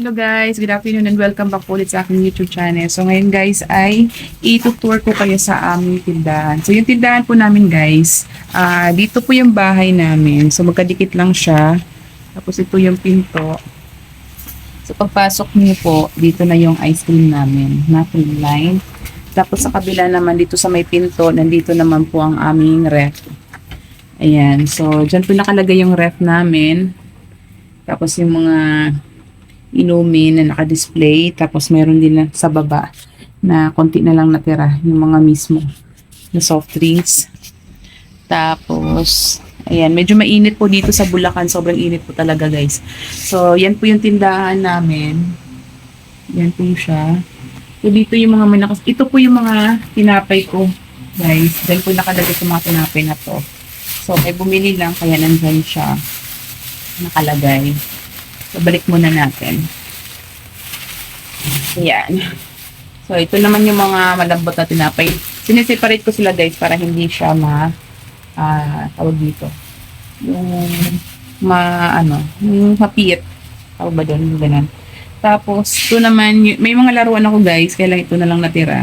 Hello guys, good afternoon and welcome back po ulit sa aking YouTube channel. So ngayon guys ay itutour ko kayo sa aming tindahan. So yung tindahan po namin guys, dito po yung bahay namin. So magkadikit lang siya. Tapos ito yung pinto. So pagpasok niyo po, dito na yung ice cream namin na cream line. Tapos sa kabila naman dito sa may pinto, nandito naman po ang aming ref. Ayan, so dyan po nakalagay yung ref namin. Tapos yung mga inumin na naka-display. Tapos meron din na sa baba na konti na lang natira yung mga mismo na soft drinks. Tapos ayan, medyo mainit po dito sa Bulacan. Sobrang init po talaga guys. So yan po yung tindahan namin. Yan po siya. So dito yung mga ito po yung mga tinapay ko guys. Dahil po nakalagay sa mga tinapay na to. So may bumili lang kaya nandyan siya nakalagay. So, balik muna natin. Ayan. So, ito naman yung mga malambot na tinapay. Sineseparate ko sila guys para hindi siya tawag dito. Yung yung mapiit. Tawag ba doon? Ganun. Tapos, ito naman, may mga laruan ako guys, kaya lang ito na lang natira.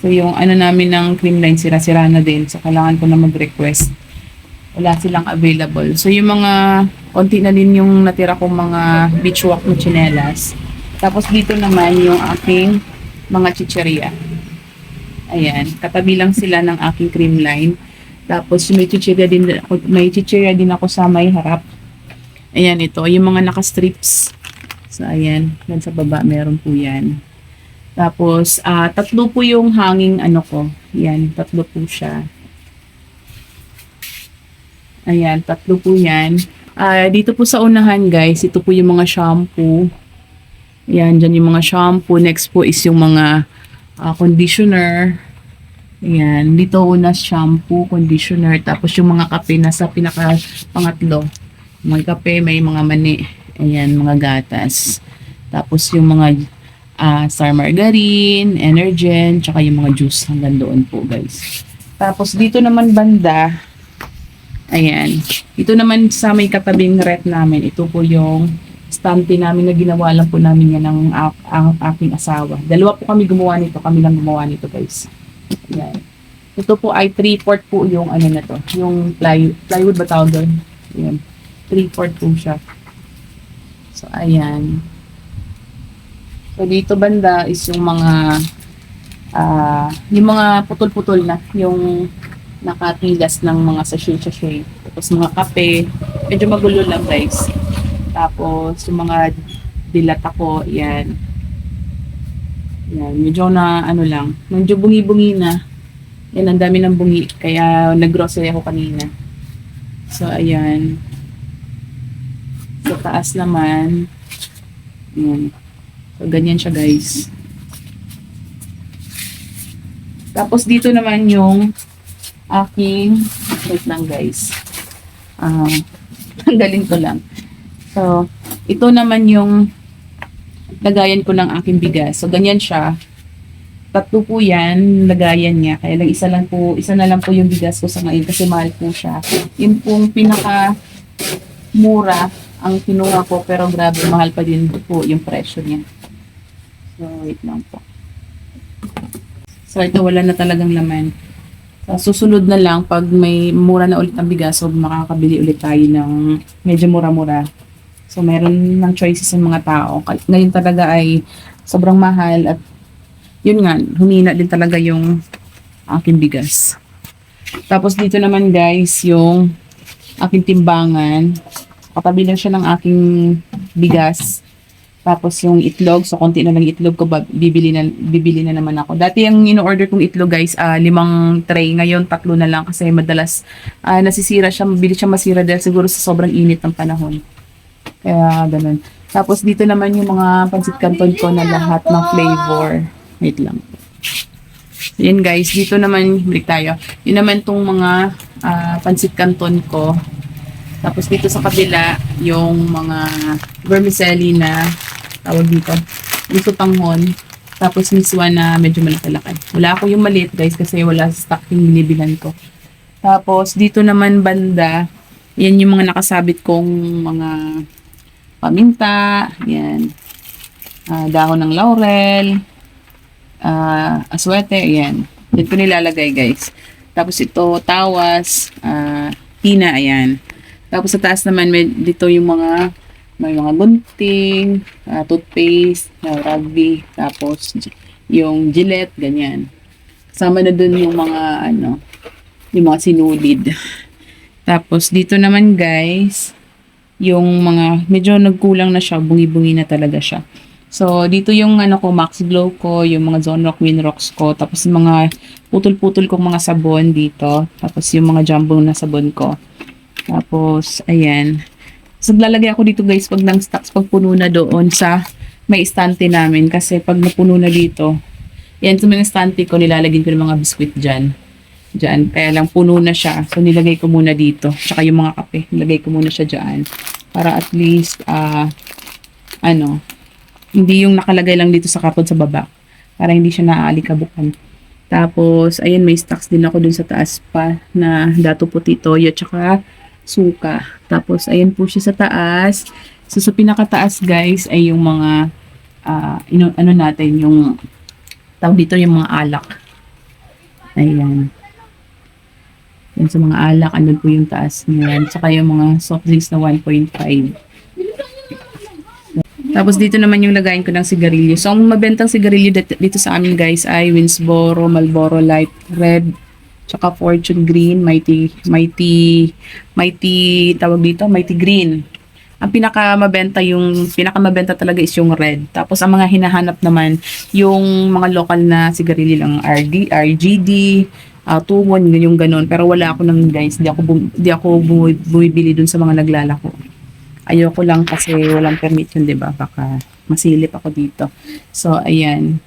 So, yung namin ng cream line, sira-sira na din. So, kailangan ko na mag-request. Wala silang available. So, yung mga konti na din yung natira kong mga beach walk na tsinelas. Tapos, dito naman yung aking mga chicheria. Ayan. Katabi lang sila ng aking cream line. Tapos, may chicheria din ako sa may harap. Ayan, ito. Yung mga naka-strips. So, ayan. Yan sa baba, meron po yan. Tapos, tatlo po yung hanging ko. Ayan, tatlo po siya. Ayan, tatlo po yan. Dito po sa unahan guys, ito po yung mga shampoo. Ayan, dyan yung mga shampoo. Next po is yung mga conditioner. Ayan, dito una shampoo, conditioner. Tapos yung mga kape nasa pinaka-pangatlo. May kape, may mga mani. Ayan, mga gatas. Tapos yung mga Star Margarine, Energen, tsaka yung mga juice hanggang doon po guys. Tapos dito naman banda, ayan. Ito naman sa may katabing ref namin. Ito po yung stante namin na ginawa lang po namin yan ng aking asawa. Dalawa po kami gumawa nito. Kami lang gumawa nito guys. Ayan. Ito po ay 3/4 po yung na to. Yung plywood ba tawag doon? Ayan. 3/4 po siya. So, ayan. So, dito banda is yung mga putol-putol na. Yung nakatilas ng mga sachet. Tapos mga kape. Medyo magulo lang guys. Tapos yung mga dilata ko, yan. Yan, medyo lang. Medyo bungi-bungi na. Yan, ang dami ng bungi. Kaya nag-grocery ako kanina. So, ayan. Sa taas naman. Yan. So, ganyan siya guys. Tapos dito naman yung wait lang guys. Tanggalin ko lang. So, ito naman yung lagayan ko ng aking bigas. So, ganyan siya. Tatlo po yan, lagayan niya. Kaya lang isa na lang po yung bigas ko sa ngayon kasi mahal po siya. Yung pong pinaka mura ang kinuha ko pero grabe, mahal pa din po yung presyo niya. So, wait lang po. So, ito wala na talagang laman. Susunod na lang pag may mura na ulit ang bigas, so makakabili ulit tayo ng medyo mura-mura. So meron ng choices ng mga tao. Ngayon talaga ay sobrang mahal at yun nga, humina din talaga yung aking bigas. Tapos dito naman guys, yung aking timbangan. Katabi lang siya ng aking bigas. Tapos yung itlog, so konti na lang itlog ko, bibili na naman ako. Dati yung in-order kong itlog guys, 5 tray. Ngayon 3 na lang kasi madalas nasisira siya, mabilis siya masira dahil siguro sa sobrang init ng panahon. Kaya ganun. Tapos dito naman yung mga pansit canton ko na lahat ng flavor. Wait lang. Yan guys, dito naman, balik tayo. Yun naman tong mga pansit canton ko. Tapos dito sa kabila, yung mga vermicelli na tawag dito, yung sutanghon. Tapos miswa na medyo malaki-laki. Wala ako yung maliit guys kasi wala sa stock yung binibilan ko. Tapos dito naman banda, yan yung mga nakasabit kong mga paminta, yan. dahon ng laurel, aswete, ayan. Dito ko nilalagay guys. Tapos ito, tawas, hina, ayan. Tapos sa taas naman, dito yung may mga gunting, toothpaste, rugby, tapos yung Gillette, ganyan. Kasama na dun yung mga, yung mga sinulid. Tapos dito naman guys, yung mga, medyo nagkulang na siya, bungi-bungi na talaga siya. So, dito yung Max Glow ko, yung mga Zonrock Winrocks ko, tapos yung mga putol-putol kong mga sabon dito, tapos yung mga jumbo na sabon ko. Tapos, ayan. So, lalagay ako dito guys, pag nang stocks, pag puno na doon sa may estante namin, kasi pag napuno na dito, yan, sa mga estante ko, nilalagyan ko ng mga biskwit dyan. Kaya lang puno na siya, so nilagay ko muna dito, tsaka yung mga kape, nilagay ko muna siya dyan, para at least, hindi yung nakalagay lang dito sa karton sa baba. Para hindi siya naaalikabukan. Tapos, ayan, may stocks din ako dun sa taas pa na dato puti toyo tsaka suka. Tapos, ayan po siya sa taas. So, sa pinakataas, guys, ay yung mga, natin, yung, tawag dito yung mga alak. Ayan. Yan sa mga alak, andun po yung taas niyan. Tsaka yung mga soft drinks na 1.5. Tapos dito naman yung lagayin ko ng sigarilyo. So, ang mabentang sigarilyo dito sa amin guys ay Winsboro, Marlboro Light Red, tsaka Fortune Green, Mighty, tawag dito, Mighty Green. Ang pinakamabenta talaga is yung red. Tapos ang mga hinahanap naman, yung mga local na sigarilyo lang, RGD, Tungon, yung ganun. Pero wala ako nang guys, di ako bumibili dun sa mga naglalako. Ayoko lang kasi walang permit yun, diba? Baka masilip ako dito. So, ayan.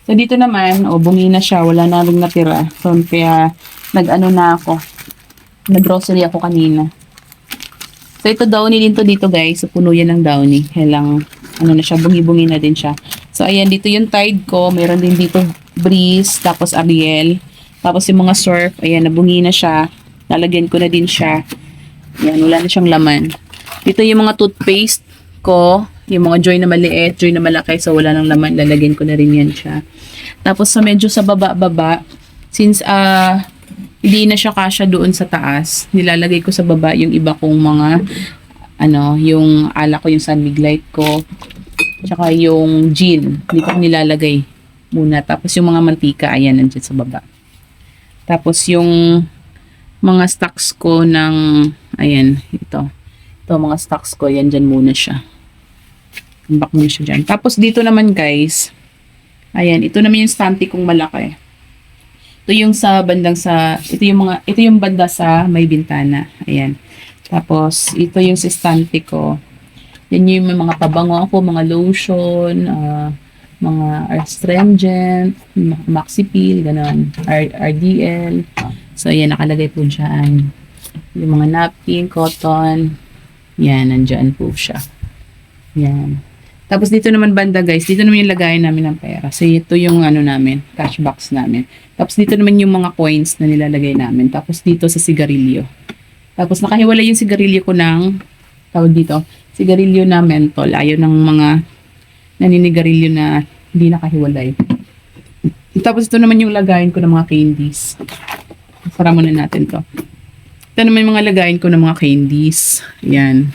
So, dito naman, bungi na siya. Wala na rin natira. So, kaya, nag-grocery ako kanina. So, ito downy din to dito, guys. So, puno yan ng downy. Kaya lang, na siya, bungi-bungi na din siya. So, ayan, dito yung Tide ko. Meron din dito Breeze, tapos Ariel. Tapos yung mga Surf, ayan, nabungi na siya. Lalagyan ko na din siya. Ayan, wala na siyang laman. Dito yung mga toothpaste ko, yung mga Joy na maliit, Joy na malaki, so wala nang laman, lalagyan ko na rin yan siya. Tapos sa medyo sa baba, since hindi na siya kasya doon sa taas, nilalagay ko sa baba yung iba kong mga, yung alak ko, yung Sunmig Light ko, tsaka yung gin, dito ko nilalagay muna. Tapos yung mga mantika, ayan, nandiyan sa baba. Tapos yung mga stocks ko ng, ayan, ito mga stocks ko, yan dyan muna siya. Back muna siya dyan. Tapos dito naman guys, ayan, ito naman yung stante kong malaki. Ito yung ito yung banda sa may bintana. Ayan. Tapos, ito yung sa stante ko. Yan yung mga pabango ako, mga lotion, mga astringent, Maxipil, gano'n, RDL. So, ayan, nakalagay po dyan. Yung mga napkin, cotton, yan, nandyan po siya. Yan. Tapos dito naman banda guys, dito naman yung lagayan namin ng pera. So ito yung namin, cash box namin. Tapos dito naman yung mga coins na nilalagay namin. Tapos dito sa sigarilyo. Tapos nakahiwalay yung sigarilyo ko ng, tawag dito, sigarilyo na mentol. Ayaw ng mga naninigarilyo na hindi nakahiwalay. Tapos ito naman yung lagayan ko ng mga candies. Para muna natin to. Ito naman yung mga lagayin ko ng mga candies. Ayan.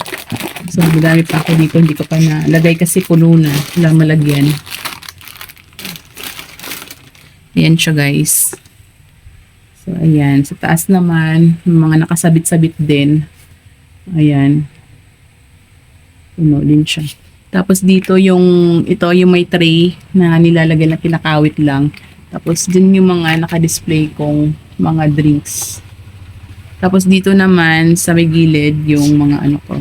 So, madami pa ako dito. Hindi ko pa nalagay kasi puno na. Wala malagyan. Ayan siya, guys. So, ayan. Sa taas naman, mga nakasabit-sabit din. Ayan. Puno din siya. Tapos dito yung may tray na nilalagay na kinakawit lang. Tapos din yung mga naka-display kong mga drinks. Tapos dito naman sa may gilid yung mga ko.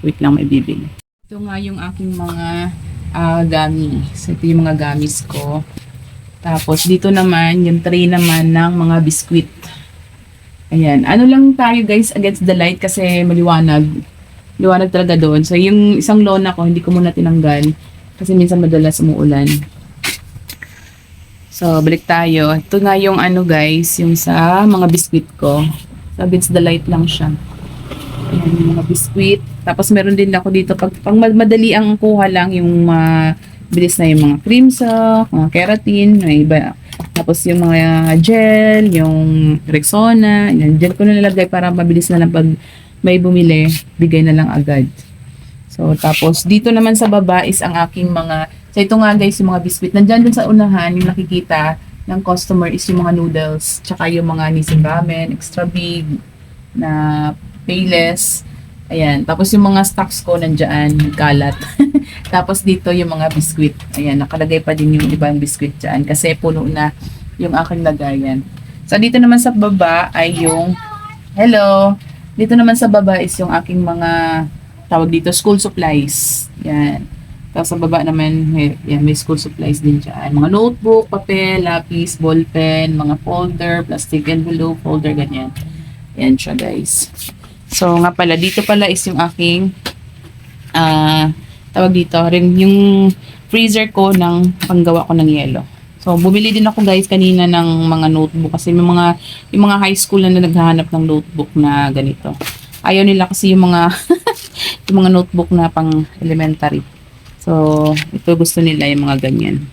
Wait lang, may bibili. Ito nga yung aking mga gummy. So ito yung mga gummies ko. Tapos dito naman yung tray naman ng mga biskwit. Ayan. Ano lang tayo guys against the light kasi maliwanag. Liwanag talaga doon. So yung isang lona ko hindi ko muna tinanggal kasi minsan madalas umuulan. So balik tayo. Ito nga yung guys, yung sa mga biskwit ko. So against the light lang siya. Ayan yung mga biskwit. Tapos meron din ako dito, pag madali ang kuha lang, yung bilis na yung mga cream sock, mga keratin, may iba. Tapos yung mga gel, yung Rexona, yan, gel ko na nilagay para mabilis na lang pag may bumili, bigay na lang agad. So, tapos dito naman sa baba is ang aking mga, so ito nga guys, yung mga biscuit. Nandyan dun sa unahan, yung nakikita ng customer is yung mga noodles, tsaka yung mga Nissin ramen, extra big, na payless. Ayan. Tapos yung mga stocks ko nandyan, kalat. Tapos dito yung mga biscuit. Ayan, nakalagay pa din yung ibang biscuit dyan kasi puno na yung aking lagayan. So dito naman sa baba ay yung, hello! Dito naman sa baba is yung aking mga, tawag dito, school supplies. Yan. Tapos sa baba naman, yan, may school supplies din dyan. Mga notebook, papel, lapis, ballpen, mga folder, plastic envelope, folder, ganyan. Yan siya guys. So nga pala, dito pala is yung aking tawag dito, rin yung freezer ko ng panggawa ko ng yelo. So bumili din ako guys kanina ng mga notebook kasi yung mga high school na naghahanap ng notebook na ganito. Ayaw nila kasi yung mga yung mga notebook na pang elementary. So ito gusto nila yung mga ganyan.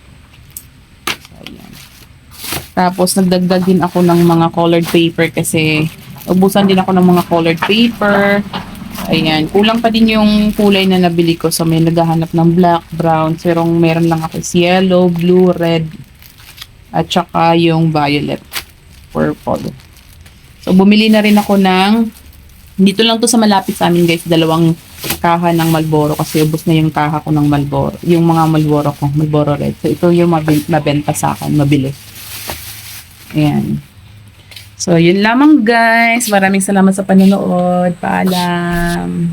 So, ayan. Tapos nagdagdag din ako ng mga colored paper kasi ubusan din ako ng mga colored paper. Ayan. Kulang pa din yung kulay na nabili ko. So, may naghahanap ng black, brown. Pero meron lang ako is yellow, blue, red. At saka yung violet. Purple. So, bumili na rin ako ng, dito lang to sa malapit sa amin guys, 2 kaha ng Marlboro. Kasi ubos na yung kaha ko ng Marlboro. Yung mga Marlboro ko, Marlboro red. So, ito yung mabenta sa akin, mabili. Ayan. So, yun lamang guys. Maraming salamat sa panonood. Paalam.